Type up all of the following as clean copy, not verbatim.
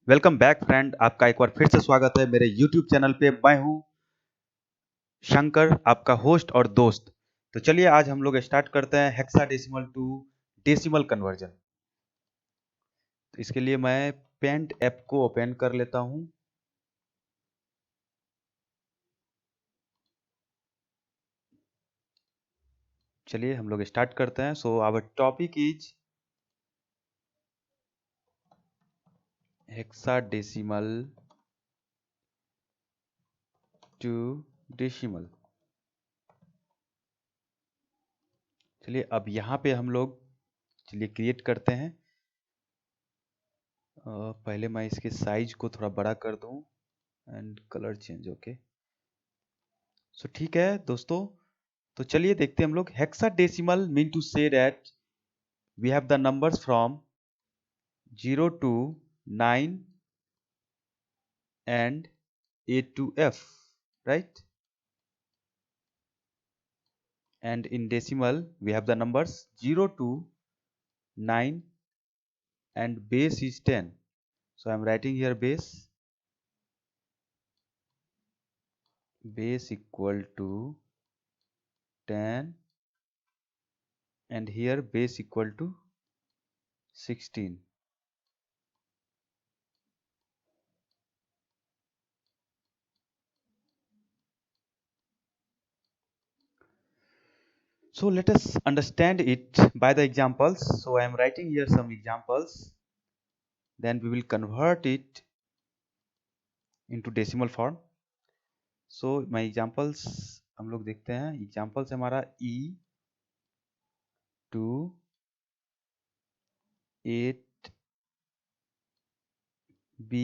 Welcome back friend, आपका एक बार फिर से स्वागत है मेरे YouTube चैनल पे। मैं हूं शंकर, आपका होस्ट और दोस्त। तो चलिए आज हम लोग स्टार्ट करते हैं हेक्साडेसिमल टू डेसिमल कन्वर्जन। तो इसके लिए मैं पेंट ऐप को ओपन कर लेता हूं। चलिए हम लोग स्टार्ट करते हैं। So our topic is hexadecimal to decimal. चलिए अब यहाँ पे हम लोग चलिए क्रिएट करते हैं। पहले मैं इसके साइज को थोड़ा बड़ा कर दूं and colour change. Okay, so ठीक है दोस्तों। तो चलिए देखते हैं हम लोग। Hexadecimal mean to say that we have the numbers from 0 to 9 and 8 to f, right? And in decimal we have the numbers 0 to 9 and base is 10. So I am writing here base equal to 10 and here base equal to 16. So let us understand it by the examples. So I am writing here some examples, then we will convert it into decimal form. So my examples हम लोग देखते हैं। examples हमारा e to 8 b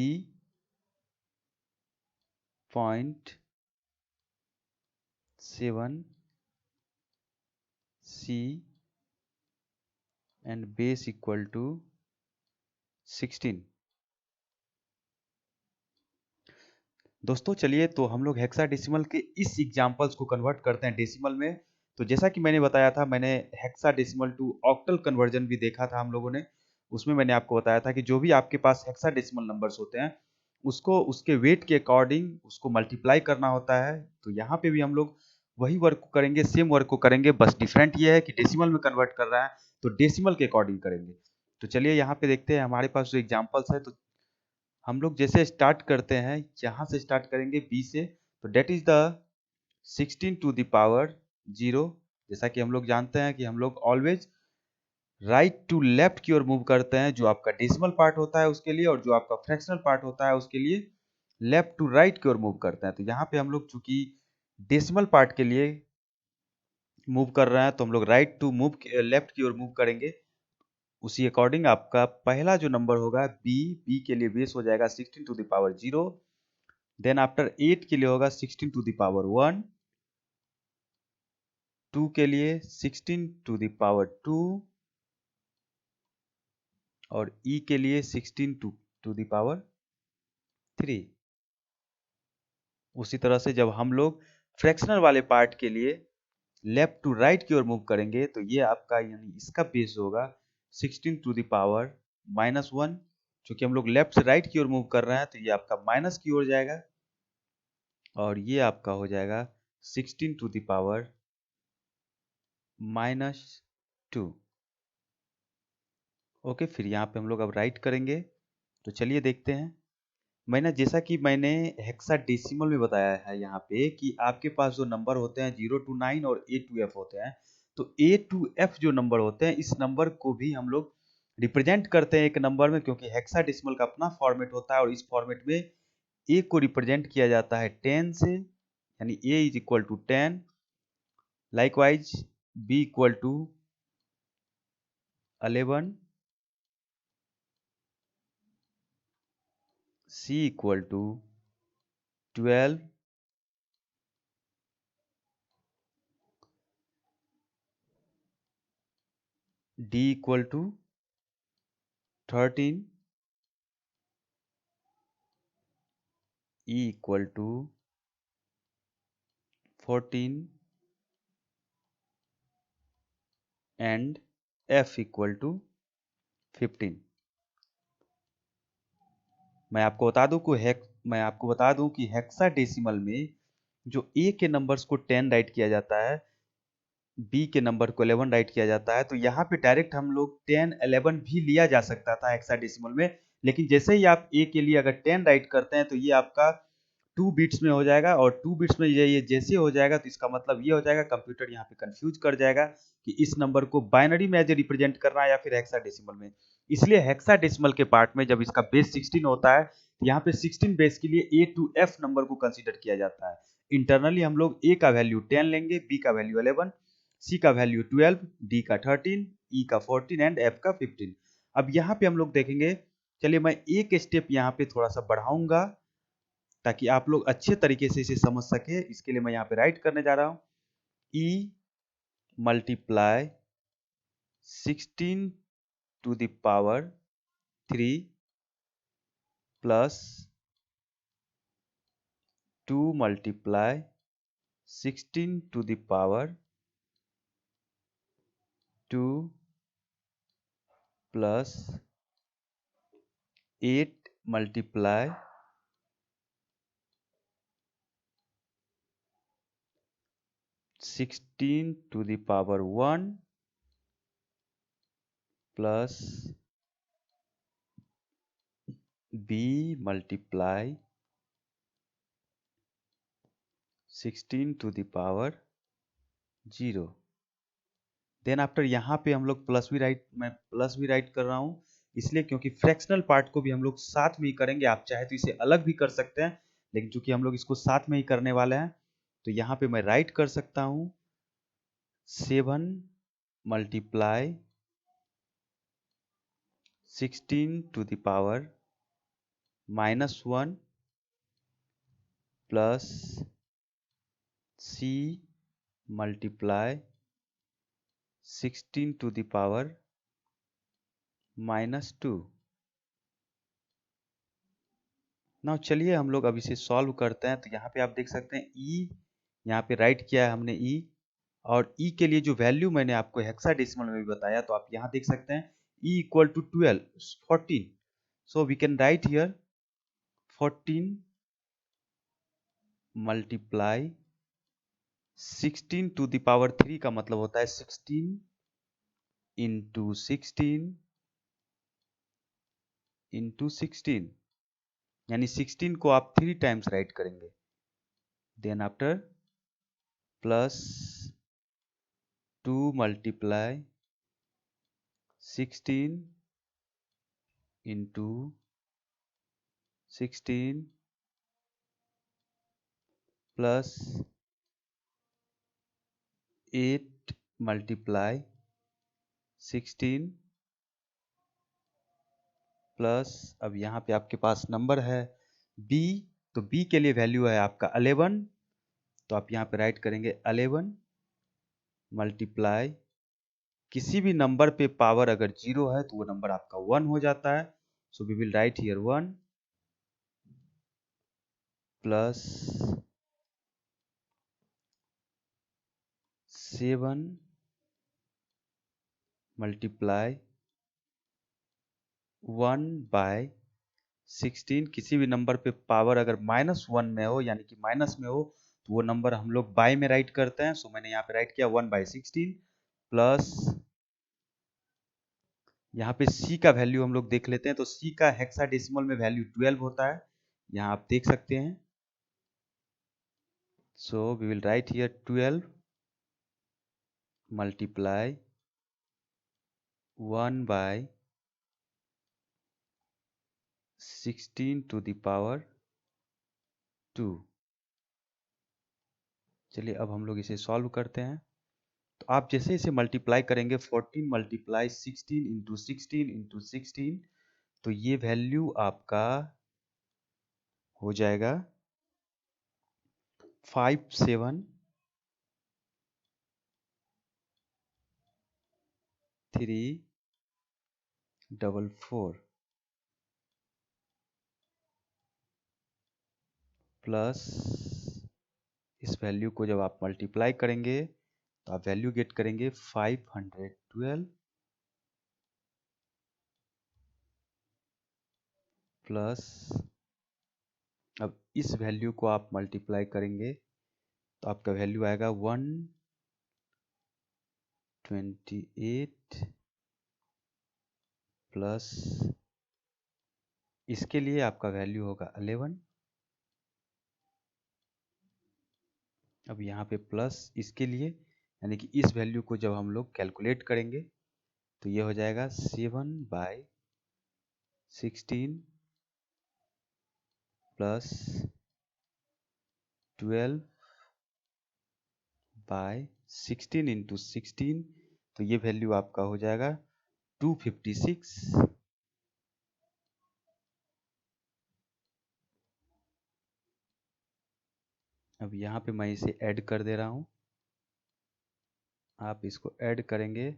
point 7 c and base equal to 16। दोस्तों चलिए तो हम लोग हेक्साडेसिमल के इस एग्जांपल्स को कन्वर्ट करते हैं डेसिमल में। तो जैसा कि मैंने बताया था, मैंने हेक्साडेसिमल टू ऑक्टल कन्वर्जन भी देखा था हम लोगों ने। उसमें मैंने आपको बताया था कि जो भी आपके पास हेक्साडेसिमल नंबर्स होते हैं उसको उसके वेट के अकॉर्डिंग उसको मल्टीप्लाई करना होता है। तो यहाँ पे भी हम लोग वही वर्क को करेंगे, सेम वर्क को करेंगे, बस डिफरेंट ये है कि डेसिमल में कन्वर्ट कर रहा है तो डेसिमल के अकॉर्डिंग करेंगे। तो चलिए यहाँ पे देखते हैं हमारे पास जो एग्जाम्पल्स है। तो हम लोग जैसे स्टार्ट करते हैं, यहाँ से स्टार्ट करेंगे बी से। तो that is the 16 to the power 0। जैसा कि हम लोग जानते हैं कि हम लोग ऑलवेज राइट टू लेफ्ट की ओर मूव करते हैं, जो आपका डेसिमल पार्ट होता है उसके लिए, और जो आपका फ्रैक्शनल पार्ट होता है उसके लिए लेफ्ट टू राइट की ओर मूव करते हैं। तो यहाँ पे हम लोग चूंकि डेसिमल पार्ट के लिए मूव कर रहे हैं तो हम लोग राइट टू मूव लेफ्ट की ओर मूव करेंगे। उसी अकॉर्डिंग आपका पहला जो नंबर होगा बी के लिए बेस हो जाएगा 16 to the power 0। Then after 8 के लिए होगा 16 टू द पावर 1, 2 के लिए 16 टू द पावर 2 और ई के लिए 16 टू द पावर 3। उसी तरह से जब हम लोग फ्रैक्शनल वाले पार्ट के लिए लेफ्ट टू राइट की ओर मूव करेंगे तो ये आपका यानी इसका बेस होगा 16 टू द पावर -1। चूंकि हम लोग लेफ्ट से राइट की ओर मूव कर रहे हैं तो ये आपका माइनस की ओर जाएगा और ये आपका हो जाएगा 16 टू द पावर -2। ओके, फिर यहाँ पे हम लोग अब राइट करेंगे। तो चलिए देखते हैं। जैसा कि मैंने हेक्साडेसिमल में बताया है यहाँ पे कि आपके पास जो नंबर होते हैं 0 to 9 और A to F होते हैं। तो A to F जो नंबर होते हैं, इस नंबर को भी हम लोग रिप्रेजेंट करते हैं एक नंबर में, क्योंकि हेक्साडेसिमल का अपना फॉर्मेट होता है और इस फॉर्मेट में A को रिप्रेजेंट किया जाता है 10 से, यानी A is equal to 10। Likewise B equal to 11, C equal to 12, D equal to 13, E equal to 14 and F equal to 15। मैं आपको बता दूं कि हेक्साडेसिमल में जो ए के नंबर्स को 10 राइट किया जाता है, बी के नंबर को 11 राइट किया जाता है, तो यहाँ पे डायरेक्ट हम लोग 10 11 भी लिया जा सकता था हेक्साडेसिमल में। लेकिन जैसे ही आप ए के लिए अगर 10 राइट करते हैं तो ये आपका 2 बिट्स में हो जाएगा, और 2 बिट्स में ये जैसे हो जाएगा तो इसका मतलब ये हो जाएगा, कंप्यूटर यहाँ पे कंफ्यूज कर जाएगा कि इस नंबर को बाइनरी में रिप्रेजेंट करना है या फिर हेक्साडेसिमल में। इसलिए हेक्साडेसिमल के पार्ट में जब इसका बेस 16 होता है तो यहाँ पे 16 बेस के लिए ए टू एफ नंबर को कंसीडर किया जाता है। इंटरनली हम लोग ए का वैल्यू 10 लेंगे, बी का वैल्यू 11, सी का वैल्यू 12, डी का 13, ई का 14 एंड एफ का 15। अब यहाँ पे हम लोग देखेंगे, चलिए मैं एक स्टेप यहाँ पे थोड़ा सा बढ़ाऊंगा ताकि आप लोग अच्छे तरीके से इसे समझ सके। इसके लिए मैं यहाँ पे राइट करने जा रहा हूँ, E multiply 16 to the power 3 plus 2 multiply 16 to the power 2 plus 8 multiply 16 to the power 1 plus b multiply 16 to the power 0। Then after यहाँ पे हम लोग मैं प्लस भी राइट कर रहा हूँ, इसलिए क्योंकि फ्रैक्शनल पार्ट को भी हम लोग साथ में ही करेंगे। आप चाहे तो इसे अलग भी कर सकते हैं, लेकिन चूंकि हम लोग इसको साथ में ही करने वाले हैं तो यहाँ पे मैं राइट कर सकता हूँ 7 multiply 16 to the power -1 plus c multiply 16 to the power -2। Now चलिए हम लोग अब इसे सॉल्व करते हैं। तो यहाँ पे आप देख सकते हैं ई, यहाँ पे राइट किया है हमने ई, और ई के लिए जो वैल्यू मैंने आपको हेक्साडेसिमल में भी बताया, तो आप यहाँ देख सकते हैं E equal to 14। So we can write here 14 multiply 16 to the power 3 का मतलब होता है 16 इंटू 16 यानी 16 को आप 3 टाइम्स राइट करेंगे। Then after plus 2 multiply 16 into 16 plus 8 multiply 16 plus, अब यहाँ पे आपके पास नंबर है b, तो b के लिए वैल्यू है आपका 11, तो आप यहाँ पे राइट करेंगे 11 मल्टीप्लाई, किसी भी नंबर पे पावर अगर 0 है तो वो नंबर आपका 1 हो जाता है। So we will write here 1 plus 7 multiply 1/16, किसी भी नंबर पे पावर अगर -1 में हो यानी कि माइनस में हो तो वो नंबर हम लोग बाय में राइट करते हैं। सो मैंने यहाँ पे राइट किया 1/16 प्लस, यहाँ पे c का वैल्यू हम लोग देख लेते हैं। तो c का हेक्साडेसिमल में वैल्यू 12 होता है, यहाँ आप देख सकते हैं। So we will write here 12 multiply 1/16 to the power 2। चलिए अब हम लोग इसे सॉल्व करते हैं। तो आप जैसे इसे मल्टीप्लाई करेंगे 14 मल्टीप्लाई 16 इंटू 16 इंटू 16, तो ये वैल्यू आपका हो जाएगा 57,344 प्लस, इस वैल्यू को जब आप मल्टीप्लाई करेंगे तो आप वैल्यू गेट करेंगे 512 प्लस, अब इस वैल्यू को आप मल्टीप्लाई करेंगे तो आपका वैल्यू आएगा 128 प्लस, इसके लिए आपका वैल्यू होगा 11। अब यहाँ पे प्लस इसके लिए, यानी कि इस वैल्यू को जब हम लोग कैलकुलेट करेंगे तो ये हो जाएगा 7/16 प्लस 12/16 इंटू 16, तो ये वैल्यू आपका हो जाएगा 256। अब यहाँ पे मैं इसे ऐड कर दे रहा हूँ, आप इसको ऐड करेंगे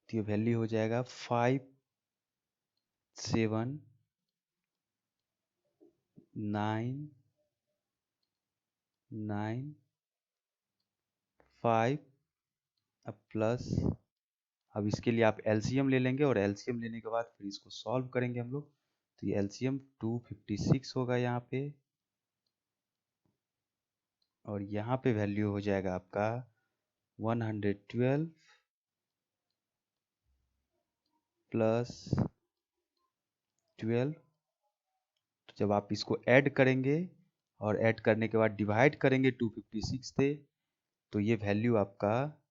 तो ये वैल्यू हो जाएगा 579995। अब प्लस, अब इसके लिए आप एलसीएम ले लेंगे और एलसीएम लेने के बाद फिर इसको सॉल्व करेंगे हम लोग, तो ये एलसीएम 256 होगा यहाँ पे, और यहाँ पे वैल्यू हो जाएगा आपका 112 प्लस 12। तो जब आप इसको ऐड करेंगे और ऐड करने के बाद डिवाइड करेंगे 256 से, तो ये वैल्यू आपका,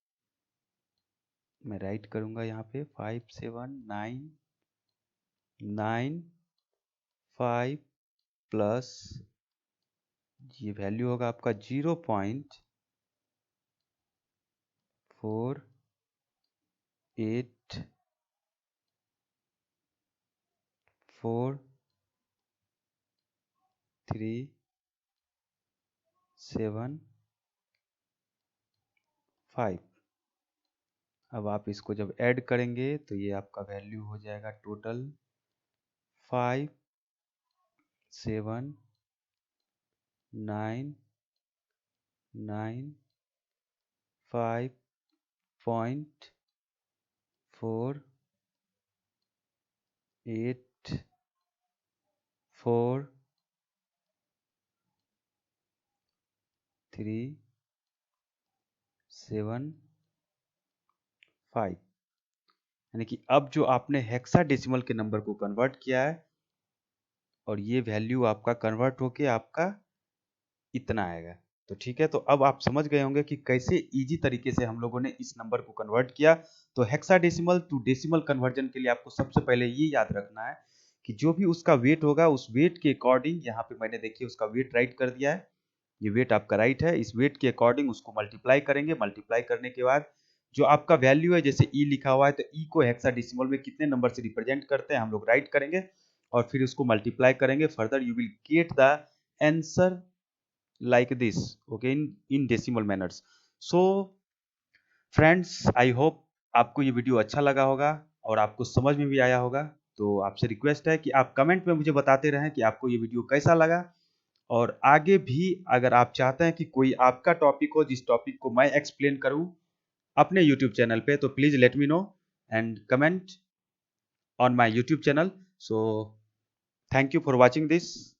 मैं राइट करूंगा यहाँ पे 57995 प्लस, ये वैल्यू होगा आपका 0.484375। अब आप इसको जब ऐड करेंगे तो ये आपका वैल्यू हो जाएगा टोटल 5995.484375। यानी कि अब जो आपने हेक्साडेसिमल के नंबर को कन्वर्ट किया है और ये वैल्यू आपका कन्वर्ट होके आपका इतना आएगा। तो ठीक है, तो अब आप समझ गए होंगे कि कैसे इजी तरीके से हम लोगों ने इस नंबर को कन्वर्ट किया। तो हेक्साडेसिमल टू डेसिमल कन्वर्जन के लिए आपको सबसे पहले ये याद रखना है कि जो भी उसका वेट होगा उस वेट के अकॉर्डिंग, यहाँ पे मैंने देखिए उसका वेट राइट कर दिया है, ये वेट आपका राइट है, इस वेट के अकॉर्डिंग उसको मल्टीप्लाई करेंगे। मल्टीप्लाई करने के बाद जो आपका वैल्यू है, जैसे ई लिखा हुआ है तो ई को हेक्साडेसिमल में कितने नंबर से रिप्रेजेंट करते हैं हम लोग राइट करेंगे और फिर उसको मल्टीप्लाई करेंगे। Further you will get the answer like this, okay, in decimal manners. So friends, I hope आपको ये वीडियो अच्छा लगा होगा और आपको समझ में भी आया होगा। तो आपसे रिक्वेस्ट है कि आप कमेंट में मुझे बताते रहें कि आपको ये वीडियो कैसा लगा, और आगे भी अगर आप चाहते हैं कि कोई आपका टॉपिक हो जिस टॉपिक को मैं एक्सप्लेन करूं अपने यूट्यूब चैनल पे, तो please let me know and comment on my YouTube channel. So thank you for watching this.